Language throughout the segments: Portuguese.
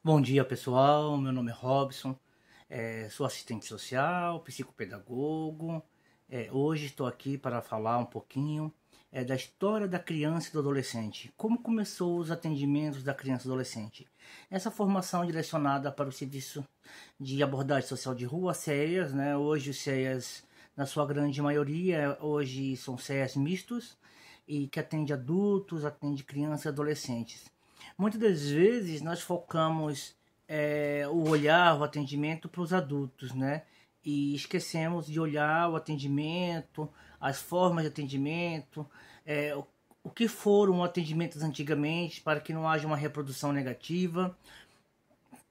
Bom dia, pessoal. Meu nome é Robson, sou assistente social, psicopedagogo. Hoje estou aqui para falar um pouquinho da história da criança e do adolescente. Como começou os atendimentos da criança e adolescente. Essa formação é direcionada para o serviço de abordagem social de rua, CEAs, né? Hoje os CEAs, na sua grande maioria, hoje são CEAs mistos e que atende adultos, atende crianças e adolescentes. Muitas das vezes nós focamos o olhar, o atendimento para os adultos, né? E esquecemos de olhar o atendimento, as formas de atendimento, o que foram atendimentos antigamente, para que não haja uma reprodução negativa.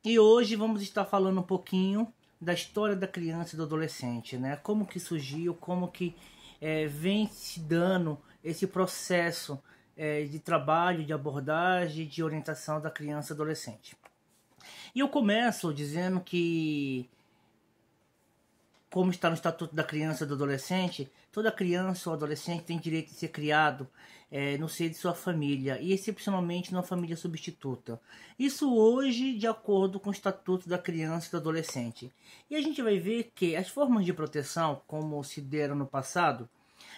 E hoje vamos estar falando um pouquinho da história da criança e do adolescente, né? Como que surgiu, como que vem se dando esse processo de trabalho, de abordagem, de orientação da criança e adolescente. E eu começo dizendo que, como está no Estatuto da Criança e do Adolescente, toda criança ou adolescente tem direito de ser criado no seio de sua família, e excepcionalmente numa família substituta. Isso hoje de acordo com o Estatuto da Criança e do Adolescente. E a gente vai ver que as formas de proteção, como se deram no passado,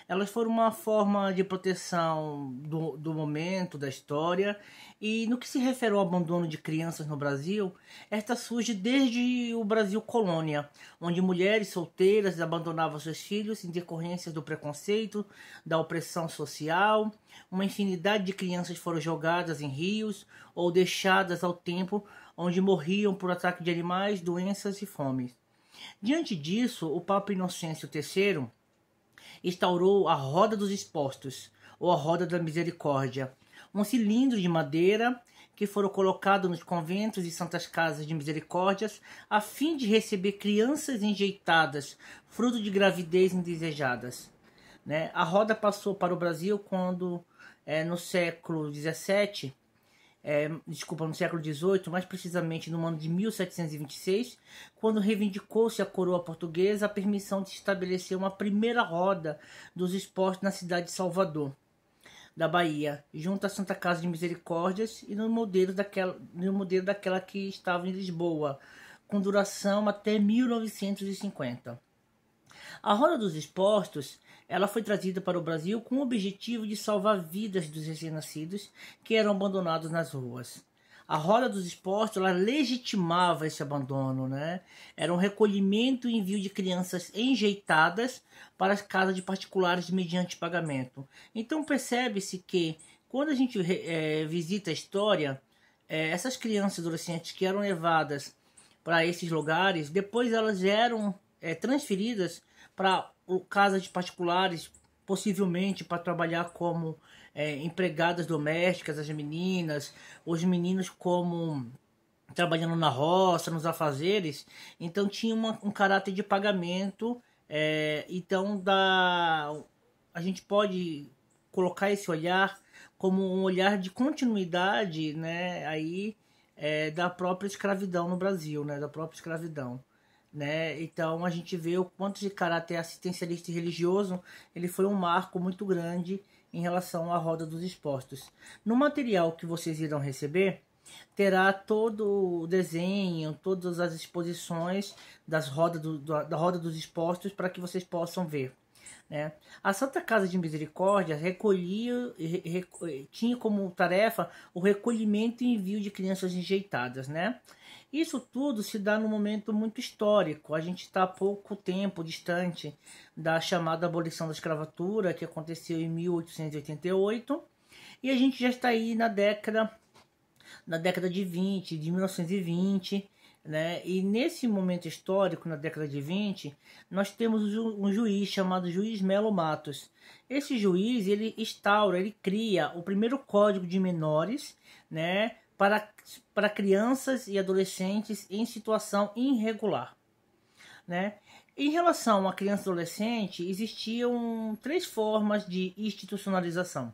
elas foram uma forma de proteção do momento, da história. E no que se refere ao abandono de crianças no Brasil, esta surge desde o Brasil colônia, onde mulheres solteiras abandonavam seus filhos em decorrência do preconceito, da opressão social. Uma infinidade de crianças foram jogadas em rios ou deixadas ao tempo, onde morriam por ataque de animais, doenças e fome. Diante disso, o Papa Inocêncio III instaurou a Roda dos Expostos, ou a Roda da Misericórdia, um cilindro de madeira que foram colocados nos conventos e santas casas de misericórdias a fim de receber crianças enjeitadas, fruto de gravidez indesejadas. Né? A roda passou para o Brasil quando, no século XVII, no século XVIII, mais precisamente no ano de 1726, quando reivindicou-se a coroa portuguesa a permissão de estabelecer uma primeira roda dos expostos na cidade de Salvador, da Bahia, junto à Santa Casa de Misericórdias e no modelo daquela que estava em Lisboa, com duração até 1950. A Roda dos Expostos ela foi trazida para o Brasil com o objetivo de salvar vidas dos recém-nascidos que eram abandonados nas ruas. A Roda dos Expostos ela legitimava esse abandono, né? Era um recolhimento e envio de crianças enjeitadas para as casas de particulares mediante pagamento. Então percebe-se que quando a gente visita a história, essas crianças e adolescentes que eram levadas para esses lugares, depois elas eram transferidas para casas de particulares, possivelmente para trabalhar como empregadas domésticas, as meninas, os meninos como trabalhando na roça, nos afazeres. Então tinha um caráter de pagamento. Então a gente pode colocar esse olhar como um olhar de continuidade, né, aí, da própria escravidão no Brasil, né, da própria escravidão. Né? Então a gente vê o quanto de caráter assistencialista e religioso ele foi um marco muito grande em relação à Roda dos Expostos. No material que vocês irão receber, terá todo o desenho, todas as exposições da Roda dos Expostos para que vocês possam ver. Né? A Santa Casa de Misericórdia tinha como tarefa o recolhimento e envio de crianças enjeitadas, né? Isso tudo se dá num momento muito histórico. A gente está há pouco tempo distante da chamada abolição da escravatura, que aconteceu em 1888, e a gente já está aí na década de 1920, né? E nesse momento histórico, na década de 20, nós temos um juiz chamado Juiz Melo Matos. Esse juiz, ele cria o primeiro Código de Menores, né, para crianças e adolescentes em situação irregular. Né? Em relação à criança e adolescente, existiam 3 formas de institucionalização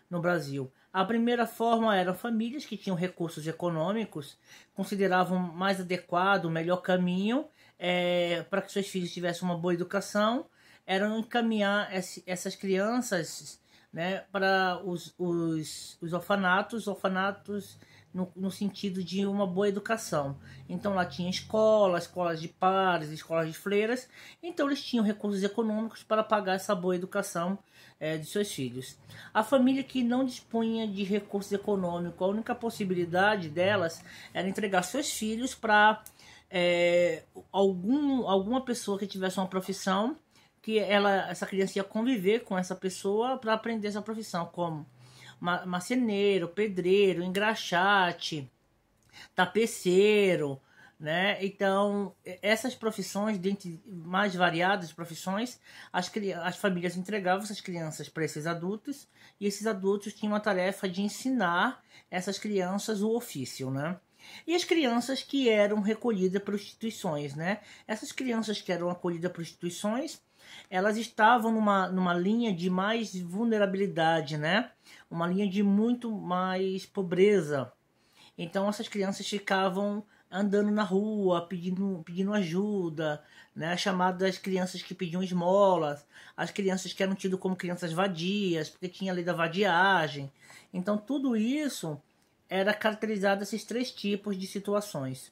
no Brasil. A primeira forma eram famílias que tinham recursos econômicos, consideravam mais adequado, o melhor caminho para que seus filhos tivessem uma boa educação, eram encaminhar essas crianças, né, para os orfanatos no sentido de uma boa educação. Então lá tinha escolas de padres, escolas de freiras, então eles tinham recursos econômicos para pagar essa boa educação de seus filhos. A família que não dispunha de recursos econômicos, a única possibilidade delas era entregar seus filhos para alguma pessoa que tivesse uma profissão, que essa criança ia conviver com essa pessoa para aprender essa profissão, como marceneiro, pedreiro, engraxate, tapeceiro, né? Então, essas profissões, dentre mais variadas profissões, as famílias entregavam essas crianças para esses adultos, e esses adultos tinham a tarefa de ensinar essas crianças o ofício, né? E as crianças que eram recolhidas por instituições, né? Essas crianças que eram acolhidas por instituições, elas estavam numa linha de mais vulnerabilidade, né? Uma linha de muito mais pobreza. Então essas crianças ficavam andando na rua, pedindo ajuda, né? Chamadas crianças que pediam esmolas, as crianças que eram tidas como crianças vadias, porque tinha a lei da vadiagem. Então tudo isso era caracterizado esses três tipos de situações.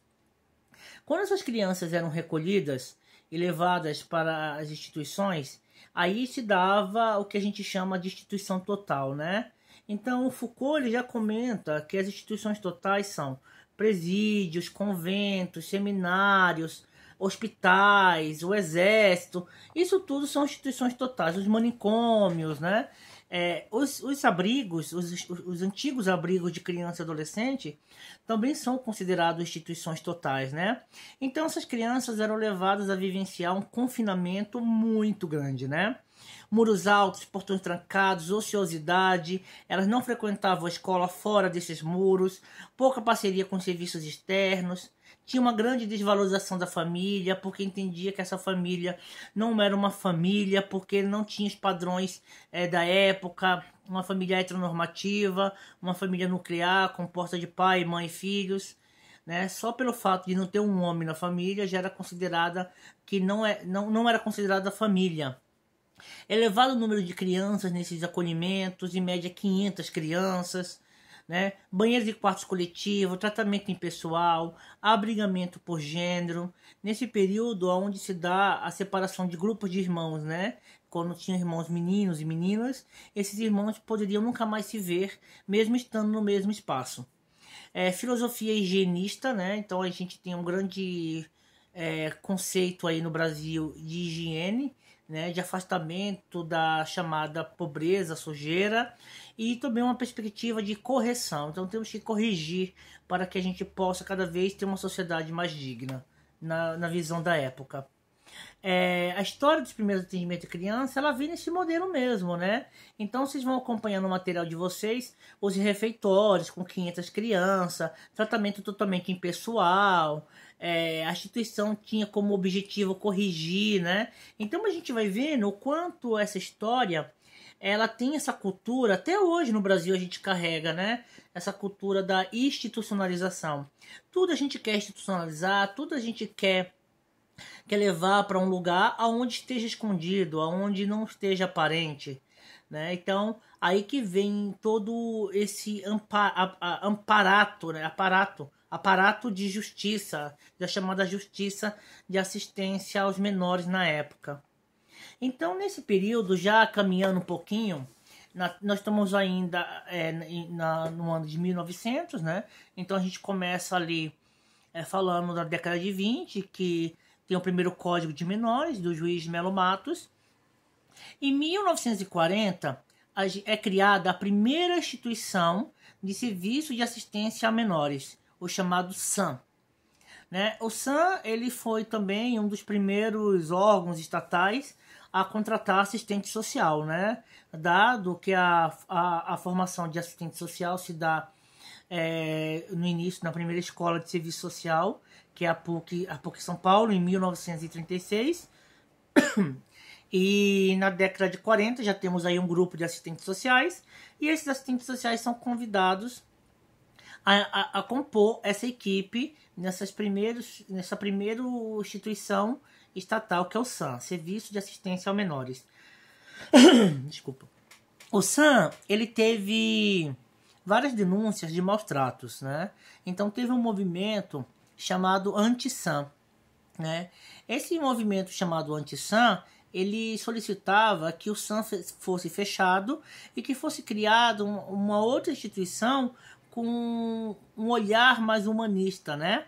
Quando essas crianças eram recolhidas e levadas para as instituições, aí se dava o que a gente chama de instituição total, né? Então o Foucault ele já comenta que as instituições totais são presídios, conventos, seminários, hospitais, o exército. Isso tudo são instituições totais, os manicômios, né? Os abrigos, os antigos abrigos de criança e adolescente também são considerados instituições totais, né? Então essas crianças eram levadas a vivenciar um confinamento muito grande, né? Muros altos, portões trancados, ociosidade, elas não frequentavam a escola fora desses muros, pouca parceria com serviços externos, tinha uma grande desvalorização da família, porque entendia que essa família não era uma família, porque não tinha os padrões da época, uma família heteronormativa, uma família nuclear, composta de pai, mãe e filhos, né? Só pelo fato de não ter um homem na família, já era considerada que não era considerada família. Elevado número de crianças nesses acolhimentos, em média 500 crianças, né? Banheiros e quartos coletivos, tratamento impessoal, abrigamento por gênero. Nesse período onde se dá a separação de grupos de irmãos, né? Quando tinham irmãos meninos e meninas, esses irmãos poderiam nunca mais se ver, mesmo estando no mesmo espaço. Filosofia higienista, né? Então a gente tem um grande conceito aí no Brasil de higiene, né, de afastamento da chamada pobreza, sujeira, e também uma perspectiva de correção. Então temos que corrigir para que a gente possa cada vez ter uma sociedade mais digna na visão da época. A história dos primeiros atendimentos de criança, ela vem nesse modelo mesmo, né? Então vocês vão acompanhando o material de vocês, os refeitórios com 500 crianças, tratamento totalmente impessoal. A instituição tinha como objetivo corrigir, né? Então a gente vai vendo o quanto essa história ela tem essa cultura, até hoje no Brasil a gente carrega, né? Essa cultura da institucionalização. Tudo a gente quer institucionalizar, tudo a gente quer levar para um lugar aonde esteja escondido, aonde não esteja aparente, né? Então aí que vem todo esse aparato, né? Aparato de justiça, da chamada justiça de assistência aos menores na época. Então nesse período, já caminhando um pouquinho, nós estamos ainda no ano de 1900, né? Então a gente começa ali falando da década de 20, que tem o primeiro Código de Menores, do juiz Melo Matos. Em 1940, é criada a primeira instituição de serviço de assistência a menores, o chamado SAM. Né? O SAM ele foi também um dos primeiros órgãos estatais a contratar assistente social, né? Dado que a formação de assistente social se dá no início, na primeira escola de serviço social, que é a PUC São Paulo, em 1936. E na década de 40 já temos aí um grupo de assistentes sociais, e esses assistentes sociais são convidados a compor essa equipe nessa primeira instituição estatal, que é o SAM, Serviço de Assistência aos Menores. Desculpa. O SAM, ele teve várias denúncias de maus tratos, né? Então teve um movimento chamado Anti-Sam, né? Esse movimento chamado Anti-Sam, ele solicitava que o SAM fosse fechado e que fosse criado uma outra instituição com um olhar mais humanista, né?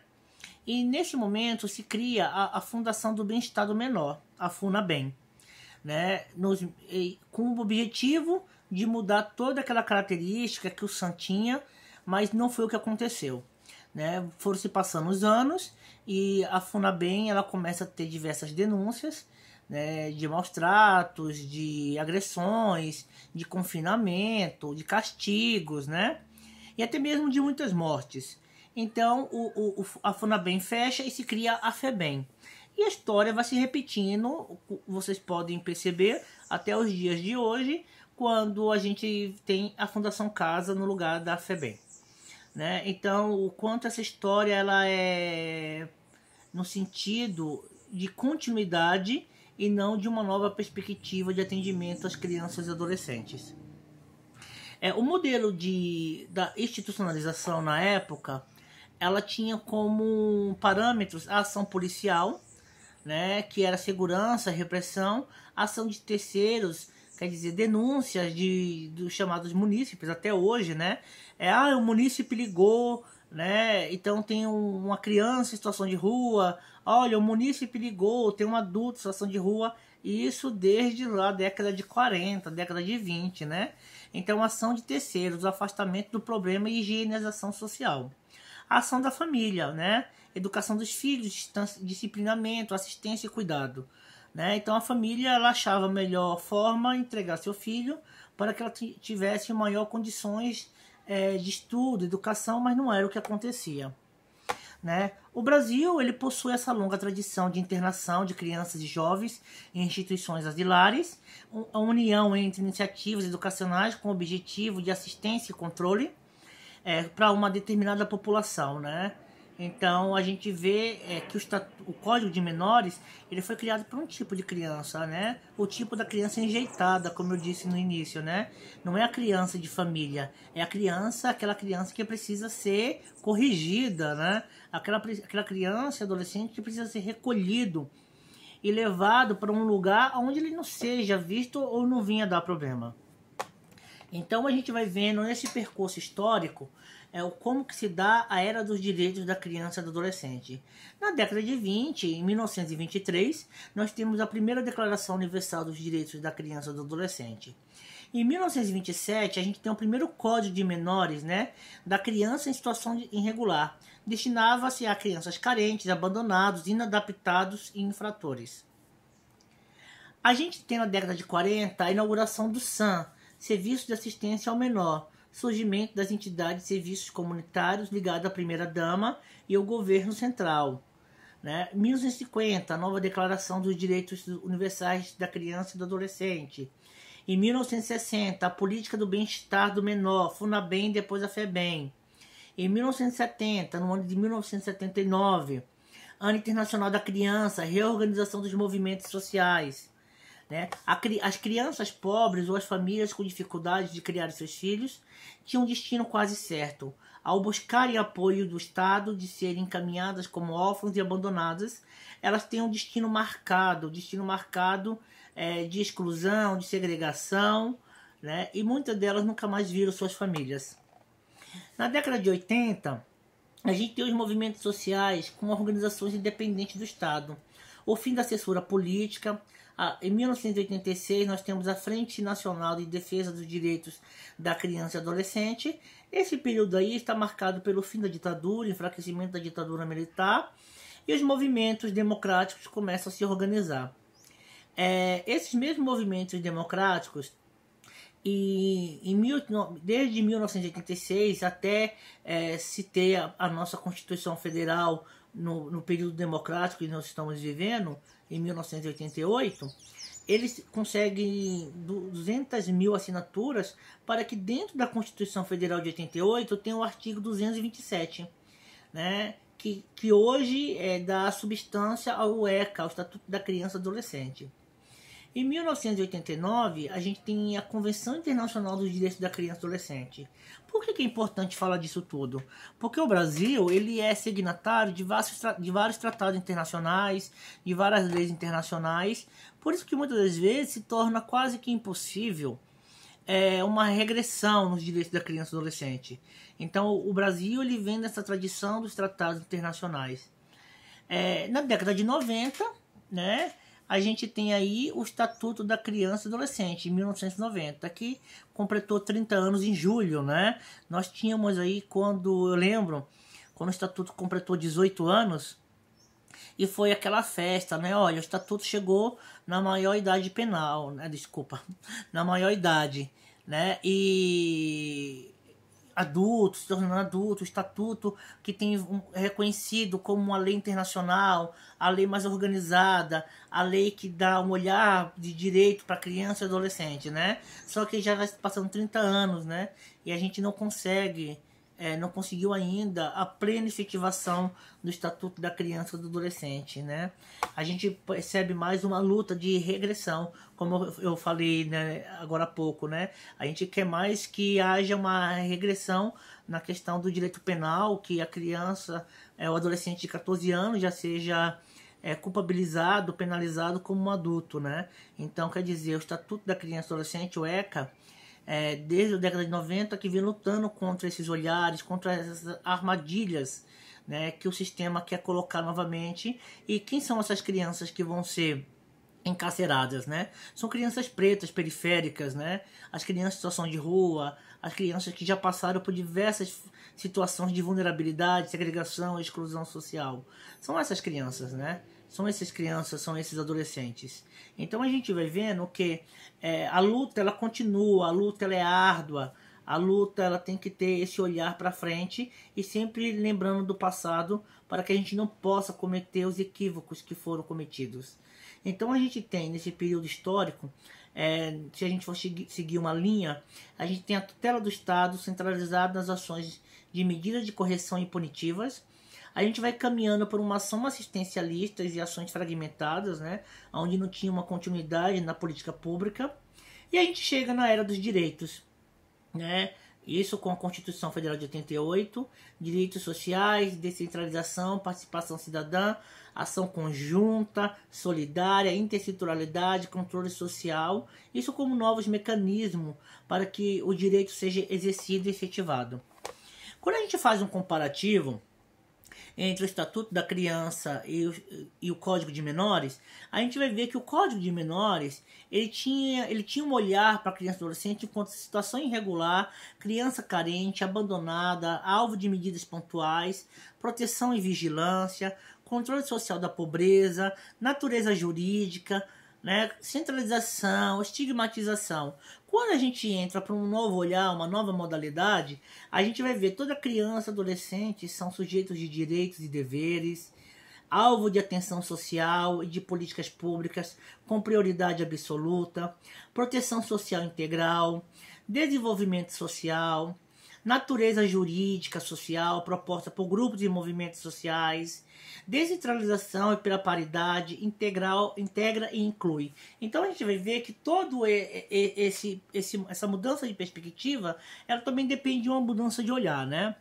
E nesse momento se cria a Fundação do Bem-Estar do Menor, a FUNABEM, né? Com o objetivo de mudar toda aquela característica que o SAM tinha, mas não foi o que aconteceu, né? Foram se passando os anos e a FUNABEM ela começa a ter diversas denúncias, né, de maus tratos, de agressões, de confinamento, de castigos, né? E até mesmo de muitas mortes. Então a FUNABEM fecha e se cria a FEBEM. E a história vai se repetindo, vocês podem perceber, até os dias de hoje, quando a gente tem a Fundação Casa no lugar da FEBEM, né? Então, o quanto essa história ela é no sentido de continuidade e não de uma nova perspectiva de atendimento às crianças e adolescentes. O modelo da institucionalização na época, ela tinha como parâmetros a ação policial, né, que era segurança, repressão, ação de terceiros, quer dizer, denúncias dos chamados munícipes, até hoje, né? O munícipe ligou, né? Então tem uma criança em situação de rua, olha, o munícipe ligou, tem um adulto em situação de rua, e isso desde lá década de 40, década de 20, né? Então, ação de terceiros, afastamento do problema e higienização social. A ação da família, né? Educação dos filhos, disciplinamento, assistência e cuidado, né? Então a família ela achava a melhor forma de entregar seu filho para que ela tivesse maior condições de estudo, educação, mas não era o que acontecia, né? O Brasil ele possui essa longa tradição de internação de crianças e jovens em instituições asilares, a união entre iniciativas educacionais com o objetivo de assistência e controle para uma determinada população, né? Então a gente vê que o Código de Menores ele foi criado para um tipo de criança, né? O tipo da criança enjeitada, como eu disse no início, né? Não é a criança de família, é aquela criança que precisa ser corrigida, né? Aquela criança, adolescente que precisa ser recolhido e levado para um lugar onde ele não seja visto ou não venha dar problema. Então a gente vai vendo nesse percurso histórico como que se dá a era dos direitos da criança e do adolescente. Na década de 20, em 1923, nós temos a primeira Declaração Universal dos Direitos da Criança e do Adolescente. Em 1927, a gente tem o primeiro Código de Menores, né, da criança em situação irregular. Destinava-se a crianças carentes, abandonados, inadaptados e infratores. A gente tem na década de 40 a inauguração do SAM, Serviço de Assistência ao Menor, surgimento das entidades de serviços comunitários ligados à primeira-dama e ao governo central. Né? 1950, a nova Declaração dos Direitos Universais da Criança e do Adolescente. Em 1960, a Política do Bem-Estar do Menor, FUNABEM, depois a FEBEM. Em 1970, no ano de 1979, Ano Internacional da Criança, reorganização dos movimentos sociais. Né? As crianças pobres ou as famílias com dificuldade de criar seus filhos tinham um destino quase certo. Ao buscarem apoio do Estado de serem encaminhadas como órfãos e abandonadas, elas têm um destino marcado de exclusão, de segregação, né? E muitas delas nunca mais viram suas famílias. Na década de 80, a gente tem os movimentos sociais com organizações independentes do Estado. O fim da censura política. Em 1986, nós temos a Frente Nacional de Defesa dos Direitos da Criança e Adolescente. Esse período aí está marcado pelo fim da ditadura, enfraquecimento da ditadura militar, e os movimentos democráticos começam a se organizar. Esses mesmos movimentos democráticos, desde 1986 até se ter a nossa Constituição Federal no período democrático que nós estamos vivendo, em 1988, eles conseguem 200 mil assinaturas para que dentro da Constituição Federal de 88 tenha o artigo 227, né, que hoje dá substância ao ECA, ao Estatuto da Criança e Adolescente. Em 1989, a gente tem a Convenção Internacional dos Direitos da Criança e Adolescente. Por que é importante falar disso tudo? Porque o Brasil ele é signatário de vários tratados internacionais, de várias leis internacionais, por isso que muitas das vezes se torna quase que impossível uma regressão nos direitos da criança e adolescente. Então o Brasil ele vem dessa tradição dos tratados internacionais. Na década de 90, né, a gente tem aí o Estatuto da Criança e Adolescente, em 1990, que completou 30 anos em julho, né? Nós tínhamos aí, eu lembro, quando o Estatuto completou 18 anos, e foi aquela festa, né? Olha, o Estatuto chegou na maior idade penal, né? Desculpa, na maior idade, né? E adultos, se tornando adulto, o estatuto que tem reconhecido como uma lei internacional, a lei mais organizada, a lei que dá um olhar de direito para criança e adolescente, né? Só que já vai passando 30 anos, né? E a gente não conseguiu ainda a plena efetivação do Estatuto da Criança e do Adolescente, né? A gente percebe mais uma luta de regressão, como eu falei, né, agora há pouco, né? A gente quer mais que haja uma regressão na questão do direito penal, que a criança, o adolescente de 14 anos já seja culpabilizado, penalizado como um adulto, né? Então, quer dizer, o Estatuto da Criança e Adolescente, o ECA, desde a década de 90 que vem lutando contra esses olhares, contra essas armadilhas, né, que o sistema quer colocar novamente. E quem são essas crianças que vão ser encarceradas, né? São crianças pretas, periféricas, né? As crianças em situação de rua, as crianças que já passaram por diversas situações de vulnerabilidade, segregação, exclusão social. São essas crianças, né? São essas crianças, são esses adolescentes. Então a gente vai vendo que a luta ela continua, a luta ela é árdua, a luta ela tem que ter esse olhar para frente e sempre lembrando do passado para que a gente não possa cometer os equívocos que foram cometidos. Então a gente tem nesse período histórico, se a gente for seguir uma linha, a gente tem a tutela do Estado centralizada nas ações de medidas de correção e punitivas. A gente vai caminhando por uma ação assistencialista e ações fragmentadas, né, onde não tinha uma continuidade na política pública. E a gente chega na era dos direitos, né? Isso com a Constituição Federal de 88, direitos sociais, descentralização, participação cidadã, ação conjunta, solidária, intersetorialidade, controle social, isso como novos mecanismos para que o direito seja exercido e efetivado. Quando a gente faz um comparativo entre o Estatuto da Criança e o Código de Menores, a gente vai ver que o Código de Menores ele tinha um olhar para a criança e adolescente enquanto situação irregular, criança carente, abandonada, alvo de medidas pontuais, proteção e vigilância, controle social da pobreza, natureza jurídica, né, centralização, estigmatização. Quando a gente entra para um novo olhar, uma nova modalidade, a gente vai ver toda criança e adolescente são sujeitos de direitos e deveres, alvo de atenção social e de políticas públicas com prioridade absoluta, proteção social integral, desenvolvimento social, natureza jurídica social proposta por grupos e movimentos sociais, descentralização e pela paridade, integra e inclui. Então a gente vai ver que todo essa mudança de perspectiva, ela também depende de uma mudança de olhar, né?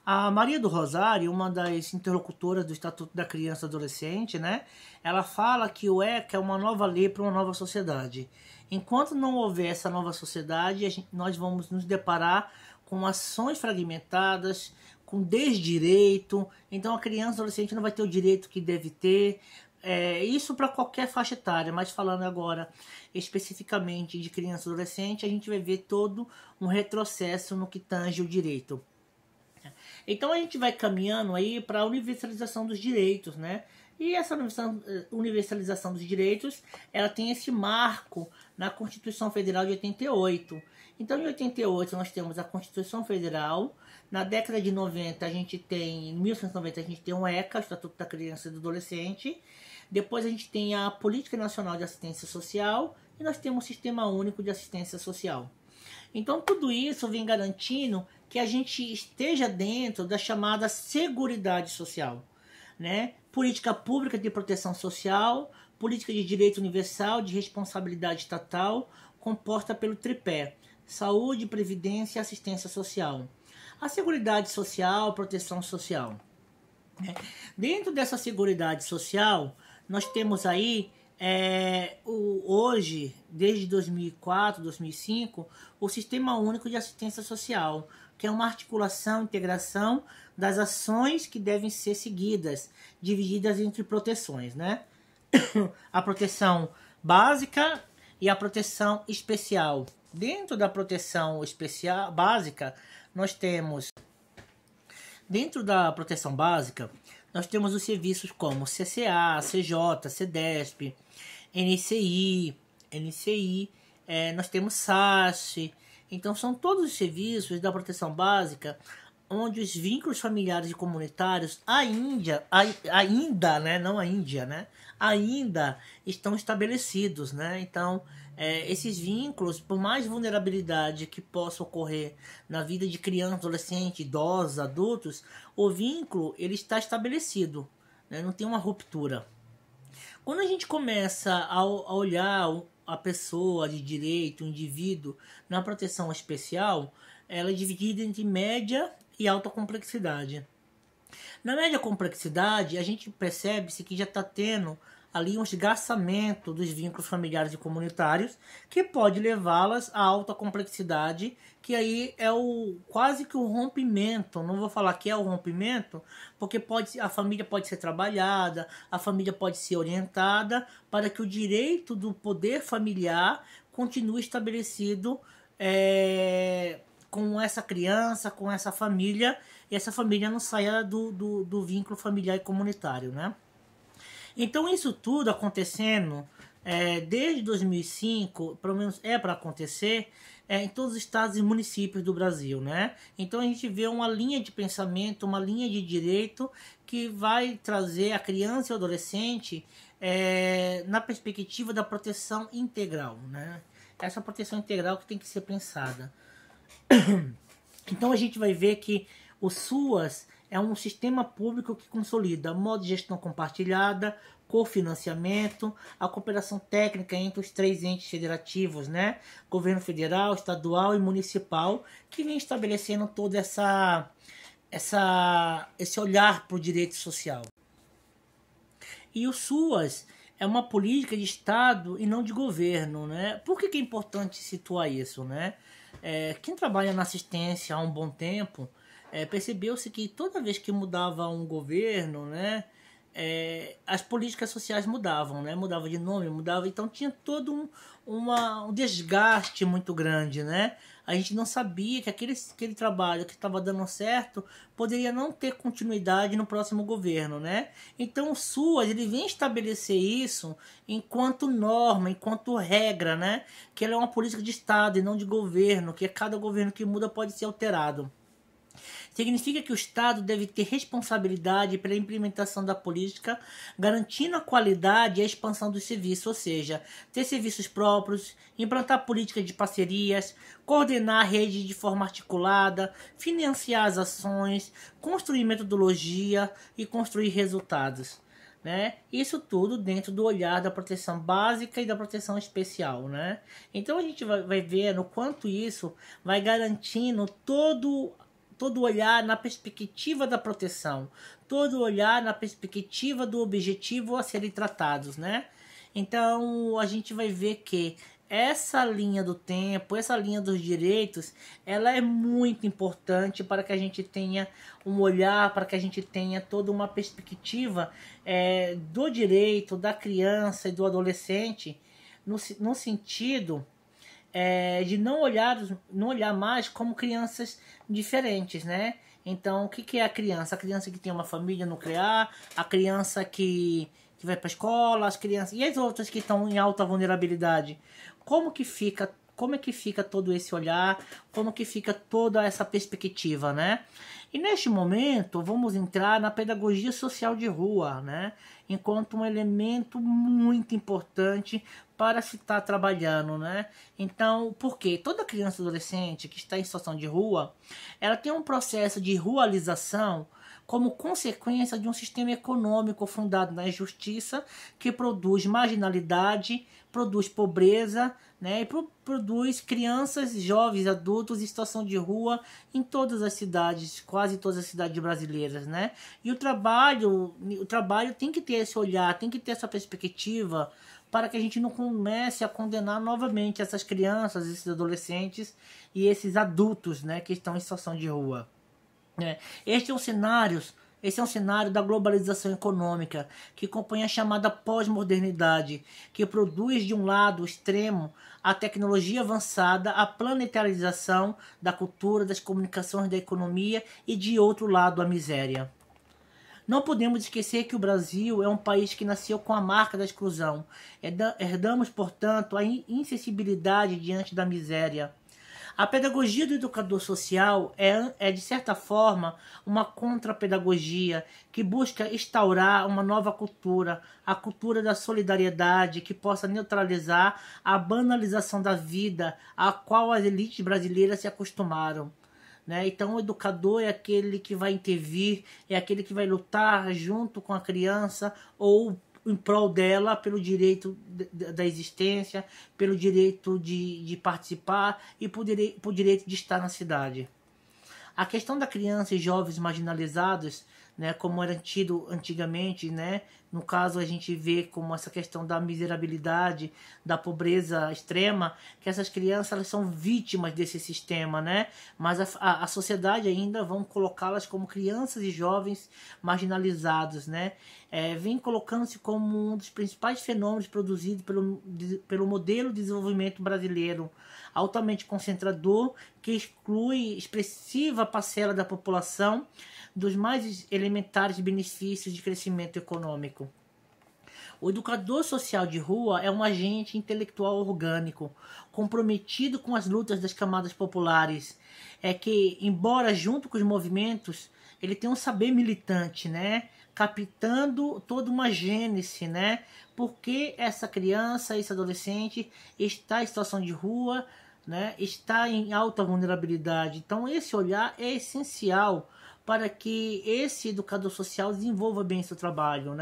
A Maria do Rosário, uma das interlocutoras do Estatuto da Criança e Adolescente, né? Ela fala que o ECA é uma nova lei para uma nova sociedade. Enquanto não houver essa nova sociedade, nós vamos nos deparar com ações fragmentadas, com desdireito. Então a criança e adolescente não vai ter o direito que deve ter. Isso para qualquer faixa etária, mas falando agora especificamente de criança e adolescente, a gente vai ver todo um retrocesso no que tange o direito. Então a gente vai caminhando aí para a universalização dos direitos, né? E essa universalização dos direitos, ela tem esse marco na Constituição Federal de 88. Então, em 88, nós temos a Constituição Federal. Na década de 90, em 1990, a gente tem o ECA, o Estatuto da Criança e do Adolescente. Depois a gente tem a Política Nacional de Assistência Social e nós temos o Sistema Único de Assistência Social. Então, tudo isso vem garantindo que a gente esteja dentro da chamada Seguridade Social, né? Política pública de proteção social, política de direito universal, de responsabilidade estatal, composta pelo tripé: saúde, previdência e assistência social. A Seguridade Social, proteção social. Dentro dessa Seguridade Social, nós temos aí, hoje, desde 2004, 2005, o Sistema Único de Assistência Social, que é uma articulação, integração das ações que devem ser seguidas, divididas entre proteções, né? A proteção básica e a proteção especial. Dentro da proteção especial básica, nós temos, dentro da proteção básica, nós temos os serviços como CCA, CJ, CEDESP, NCI, nós temos SAS. Então são todos os serviços da proteção básica onde os vínculos familiares e comunitários ainda, né, não a Índia, né, ainda estão estabelecidos, né? Então, esses vínculos, por mais vulnerabilidade que possa ocorrer na vida de criança, adolescente, idosos, adultos, o vínculo ele está estabelecido, né? Não tem uma ruptura. Quando a gente começa a olhar a pessoa de direito, o indivíduo, na proteção especial, ela é dividida entre média e alta complexidade. Na média complexidade, a gente percebe-se que já está tendo ali um esgarçamento dos vínculos familiares e comunitários, que pode levá-las à alta complexidade, que aí é quase que o rompimento. Não vou falar que é o rompimento, porque a família pode ser trabalhada, a família pode ser orientada para que o direito do poder familiar continue estabelecido com essa criança, com essa família, e essa família não saia do vínculo familiar e comunitário, né? Então isso tudo acontecendo desde 2005, pelo menos para acontecer, em todos os estados e municípios do Brasil, né? Então a gente vê uma linha de pensamento, uma linha de direito que vai trazer a criança e o adolescente na perspectiva da proteção integral, né? Essa proteção integral que tem que ser pensada. Então a gente vai ver que o SUAS é um sistema público que consolida modo de gestão compartilhada, cofinanciamento, a cooperação técnica entre os 3 entes federativos, né? Governo federal, estadual e municipal, que vem estabelecendo todo esse olhar para o direito social. E o SUAS é uma política de Estado e não de governo, né? Por que é importante situar isso, né? Quem trabalha na assistência há um bom tempo, percebeu-se que toda vez que mudava um governo, né, as políticas sociais mudavam, né? Mudava de nome, mudava, então tinha todo um desgaste muito grande, né? A gente não sabia que aquele trabalho que estava dando certo poderia não ter continuidade no próximo governo, né? Então o SUAS ele vem estabelecer isso enquanto norma, enquanto regra, né? Que ela é uma política de Estado e não de governo, que cada governo que muda pode ser alterado. Significa que o Estado deve ter responsabilidade pela implementação da política, garantindo a qualidade e a expansão dos serviços, ou seja, ter serviços próprios, implantar políticas de parcerias, coordenar a rede de forma articulada, financiar as ações, construir metodologia e construir resultados, né? Isso tudo dentro do olhar da proteção básica e da proteção especial, né? Então a gente vai ver no quanto isso vai garantindo todo olhar na perspectiva da proteção, todo olhar na perspectiva do objetivo a serem tratados, né? Então a gente vai ver que essa linha do tempo, essa linha dos direitos, ela é muito importante para que a gente tenha um olhar, para que a gente tenha toda uma perspectiva do direito da criança e do adolescente no sentido de não olhar mais como crianças diferentes, né? Então, o que é a criança? A criança que tem uma família nuclear, a criança que vai para a escola, as crianças e as outras que estão em alta vulnerabilidade. Como é que fica todo esse olhar? Como que fica toda essa perspectiva, né? E neste momento, vamos entrar na pedagogia social de rua, né? Enquanto um elemento muito importante para se estar trabalhando, né? Então, por quê? Toda criança e adolescente que está em situação de rua, ela tem um processo de rualização como consequência de um sistema econômico fundado na injustiça, que produz marginalidade, produz pobreza, né, e produz crianças, jovens, adultos em situação de rua em todas as cidades, quase todas as cidades brasileiras, né? E o trabalho tem que ter esse olhar, tem que ter essa perspectiva, para que a gente não comece a condenar novamente essas crianças, esses adolescentes e esses adultos, né, que estão em situação de rua. Este é um cenário Esse é um cenário da globalização econômica, que compõe a chamada pós-modernidade, que produz de um lado extremo a tecnologia avançada, a planetarização da cultura, das comunicações, da economia, e de outro lado a miséria. Não podemos esquecer que o Brasil é um país que nasceu com a marca da exclusão. Herdamos, portanto, a insensibilidade diante da miséria. A pedagogia do educador social é, de certa forma, uma contrapedagogia que busca instaurar uma nova cultura, a cultura da solidariedade, que possa neutralizar a banalização da vida a qual as elites brasileiras se acostumaram. Então o educador é aquele que vai intervir, é aquele que vai lutar junto com a criança ou em prol dela, pelo direito da existência, pelo direito de participar e por direito de estar na cidade. A questão da criança e jovens marginalizados, como era tido antigamente, no caso a gente vê como essa questão da miserabilidade, da pobreza extrema, que essas crianças elas são vítimas desse sistema, mas a sociedade ainda vão colocá-las como crianças e jovens marginalizados, vem colocando-se como um dos principais fenômenos produzidos pelo modelo de desenvolvimento brasileiro, altamente concentrador, que exclui expressiva parcela da população dos mais elementares benefícios de crescimento econômico. O educador social de rua é um agente intelectual orgânico, comprometido com as lutas das camadas populares, que, embora junto com os movimentos, ele tem um saber militante, captando toda uma gênese, por que essa criança, esse adolescente está em situação de rua, está em alta vulnerabilidade. Então esse olhar é essencial para que esse educador social desenvolva bem seu trabalho,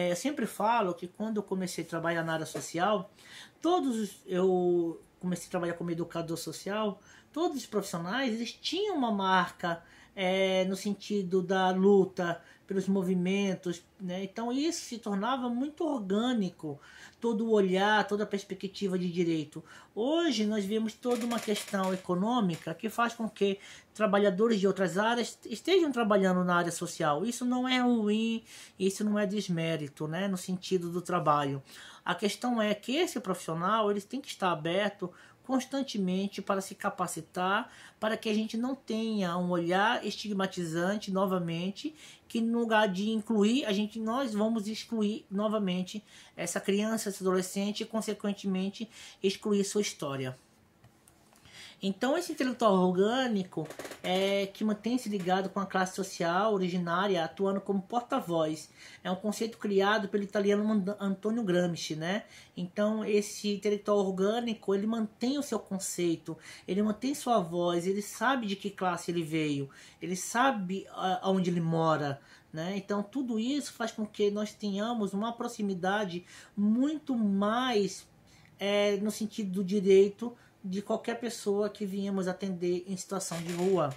eu sempre falo que quando eu comecei a trabalhar na área social, eu comecei a trabalhar como educador social, todos os profissionais eles tinham uma marca no sentido da luta pelos movimentos, então isso se tornava muito orgânico, todo o olhar, toda a perspectiva de direito. Hoje nós vemos toda uma questão econômica que faz com que trabalhadores de outras áreas estejam trabalhando na área social. Isso não é ruim, isso não é desmérito, no sentido do trabalho. A questão é que esse profissional ele tem que estar aberto constantemente para se capacitar, para que a gente não tenha um olhar estigmatizante novamente, que no lugar de incluir, nós vamos excluir novamente essa criança, esse adolescente e consequentemente excluir sua história. Então esse intelectual orgânico que mantém-se ligado com a classe social originária, atuando como porta-voz. É um conceito criado pelo italiano Antonio Gramsci, Então esse intelectual orgânico, ele mantém o seu conceito, ele mantém sua voz, ele sabe de que classe ele veio, ele sabe aonde ele mora, Então tudo isso faz com que nós tenhamos uma proximidade muito mais no sentido do direito de qualquer pessoa que viemos atender em situação de rua.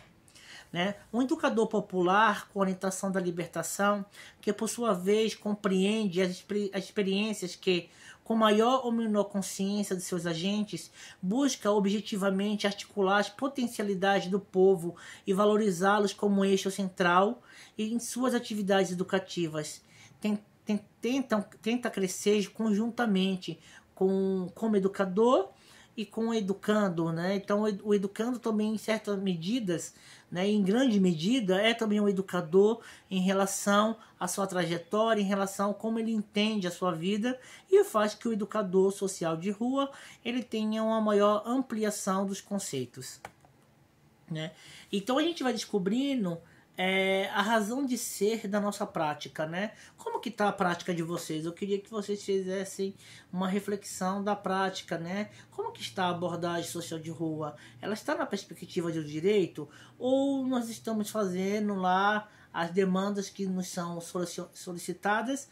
Um educador popular com orientação da libertação, que por sua vez compreende as experiências que, com maior ou menor consciência de seus agentes, busca objetivamente articular as potencialidades do povo e valorizá-los como eixo central em suas atividades educativas. Tenta crescer conjuntamente como educador e com o educando, Então o educando também em certas medidas, em grande medida, é também um educador em relação à sua trajetória, em relação a como ele entende a sua vida, e faz que o educador social de rua ele tenha uma maior ampliação dos conceitos, Então a gente vai descobrindo a razão de ser da nossa prática, Como que está a prática de vocês? Eu queria que vocês fizessem uma reflexão da prática, Como que está a abordagem social de rua? Ela está na perspectiva do direito? Ou nós estamos fazendo lá as demandas que nos são solicitadas,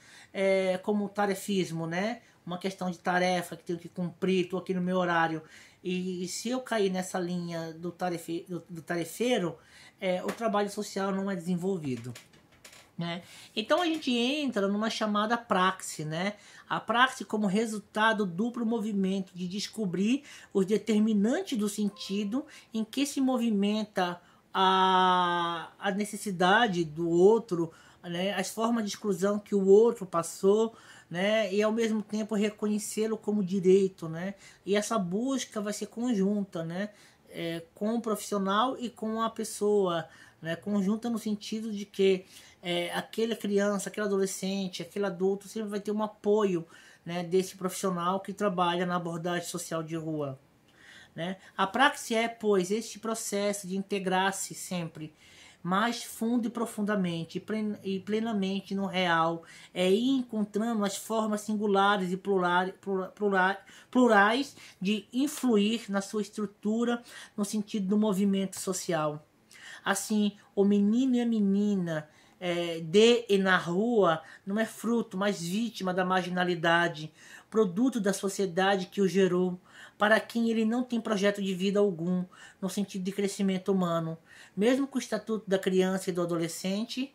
como o tarefismo, né? Uma questão de tarefa que tenho que cumprir, estou aqui no meu horário. E se eu cair nessa linha do tarefeiro, o trabalho social não é desenvolvido. Né? Então a gente entra numa chamada praxe, né? A praxe como resultado duplo movimento de descobrir os determinantes do sentido em que se movimenta a necessidade do outro, né? As formas de exclusão que o outro passou, né? E ao mesmo tempo reconhecê-lo como direito, né? E essa busca vai ser conjunta, né? Com o profissional e com a pessoa, né? Conjunta no sentido de que aquela criança, aquele adolescente, aquele adulto sempre vai ter um apoio, né, desse profissional que trabalha na abordagem social de rua. Né? A praxe pois, este processo de integrar-se sempre mais fundo e profundamente e plenamente no real, ir encontrando as formas singulares e plurais de influir na sua estrutura no sentido do movimento social. Assim, o menino e a menina de e na rua não é fruto, mas vítima da marginalidade, produto da sociedade que o gerou, para quem ele não tem projeto de vida algum, no sentido de crescimento humano. Mesmo com o Estatuto da Criança e do Adolescente,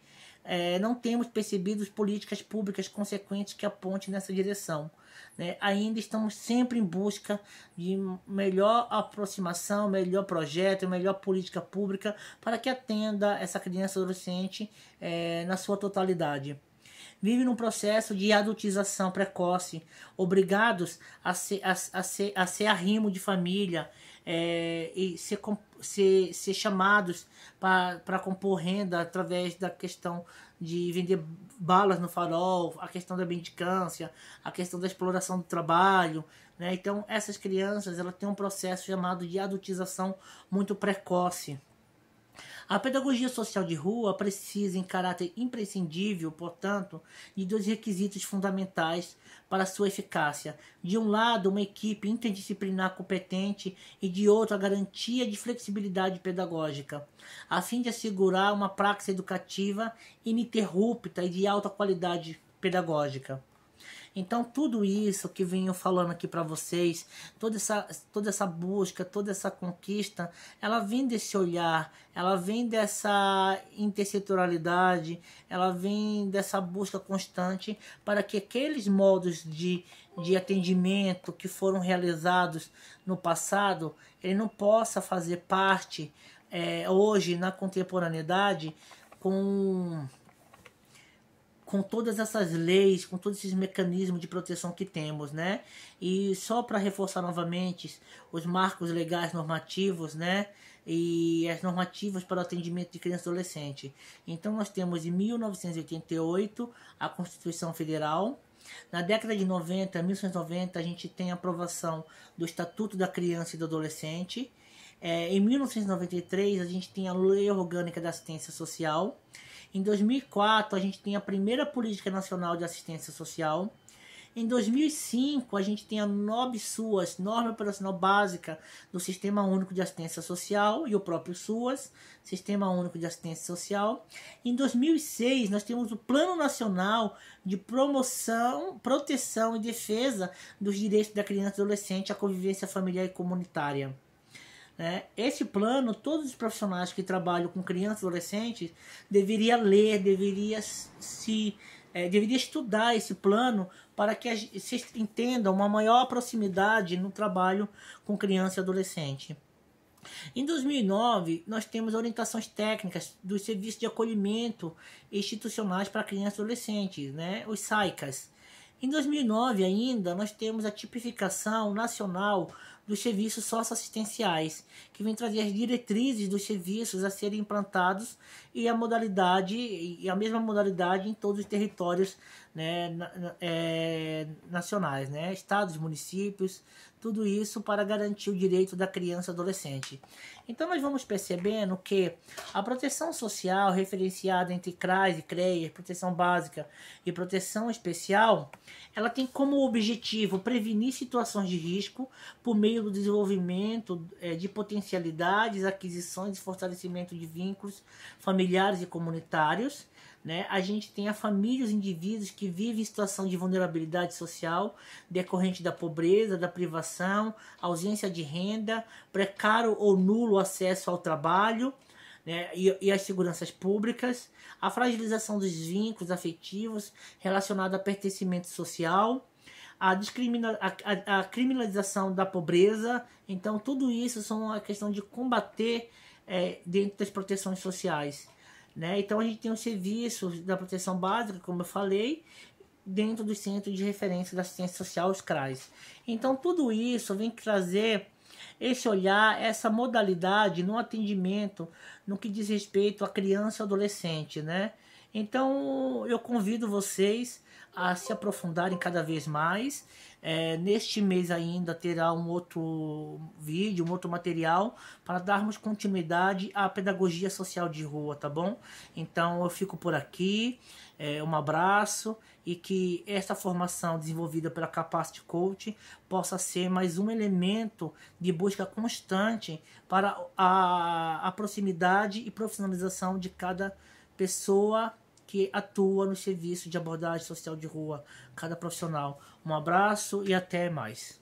não temos percebido políticas públicas consequentes que apontem nessa direção. Né? Ainda estamos sempre em busca de melhor aproximação, melhor projeto, melhor política pública para que atenda essa criança e adolescente na sua totalidade. Vive num processo de adultização precoce, obrigados a ser arrimo de família e ser chamados para compor renda através da questão de vender balas no farol, a questão da mendicância, a questão da exploração do trabalho. Né? Então, essas crianças elas têm um processo chamado de adultização muito precoce. A pedagogia social de rua precisa, em caráter imprescindível, portanto, de dois requisitos fundamentais para sua eficácia. De um lado, uma equipe interdisciplinar competente e de outro, a garantia de flexibilidade pedagógica, a fim de assegurar uma praxe educativa ininterrupta e de alta qualidade pedagógica. Então, tudo isso que venho falando aqui para vocês, toda essa busca, toda essa conquista, ela vem desse olhar, ela vem dessa intersetorialidade, ela vem dessa busca constante para que aqueles modos de atendimento que foram realizados no passado, ele não possa fazer parte hoje, na contemporaneidade, com todas essas leis, com todos esses mecanismos de proteção que temos, né? E só para reforçar novamente os marcos legais normativos, né? E as normativas para o atendimento de criança e adolescente. Então nós temos em 1988 a Constituição Federal. Na década de 90, 1990, a gente tem a aprovação do Estatuto da Criança e do Adolescente. Em 1993, a gente tem a Lei Orgânica da Assistência Social. Em 2004, a gente tem a primeira Política Nacional de Assistência Social. Em 2005, a gente tem a NOB-SUAS, Norma Operacional Básica do Sistema Único de Assistência Social, e o próprio SUAS, Sistema Único de Assistência Social. Em 2006, nós temos o Plano Nacional de Promoção, Proteção e Defesa dos Direitos da Criança e Adolescente à Convivência Familiar e Comunitária. Esse plano, todos os profissionais que trabalham com crianças e adolescentes deveriam ler, deveriam estudar esse plano para que vocês entendam uma maior proximidade no trabalho com criança e adolescente. Em 2009, nós temos orientações técnicas dos serviços de acolhimento institucionais para crianças e adolescentes, os SAICAS. Em 2009 ainda, nós temos a tipificação nacional dos serviços socioassistenciais, que vem trazer as diretrizes dos serviços a serem implantados e a mesma modalidade em todos os territórios nacionais, estados, municípios, tudo isso para garantir o direito da criança e adolescente. Então nós vamos percebendo que a proteção social referenciada entre CRAS e CREA, proteção básica e proteção especial, ela tem como objetivo prevenir situações de risco por meio do desenvolvimento de potencialidades, aquisições e fortalecimento de vínculos familiares e comunitários. Né? A gente tem a família, os indivíduos que vivem em situação de vulnerabilidade social decorrente da pobreza, da privação, ausência de renda, precário ou nulo acesso ao trabalho, né? e às seguranças públicas, a fragilização dos vínculos afetivos relacionado a pertencimento social, a criminalização da pobreza. Então tudo isso são a questão de combater dentro das proteções sociais. Né? Então a gente tem os serviços da proteção básica, como eu falei, dentro do Centro de Referência da Assistência Social, os CRAS. Então tudo isso vem trazer esse olhar, essa modalidade no atendimento, no que diz respeito à criança e adolescente. Né? Então eu convido vocês a se aprofundarem cada vez mais. Neste mês ainda terá um outro vídeo, um outro material para darmos continuidade à pedagogia social de rua, tá bom? Então eu fico por aqui, um abraço, e que esta formação desenvolvida pela Capacity Coach possa ser mais um elemento de busca constante para a proximidade e profissionalização de cada pessoa que atua no serviço de abordagem social de rua, cada profissional. Um abraço e até mais.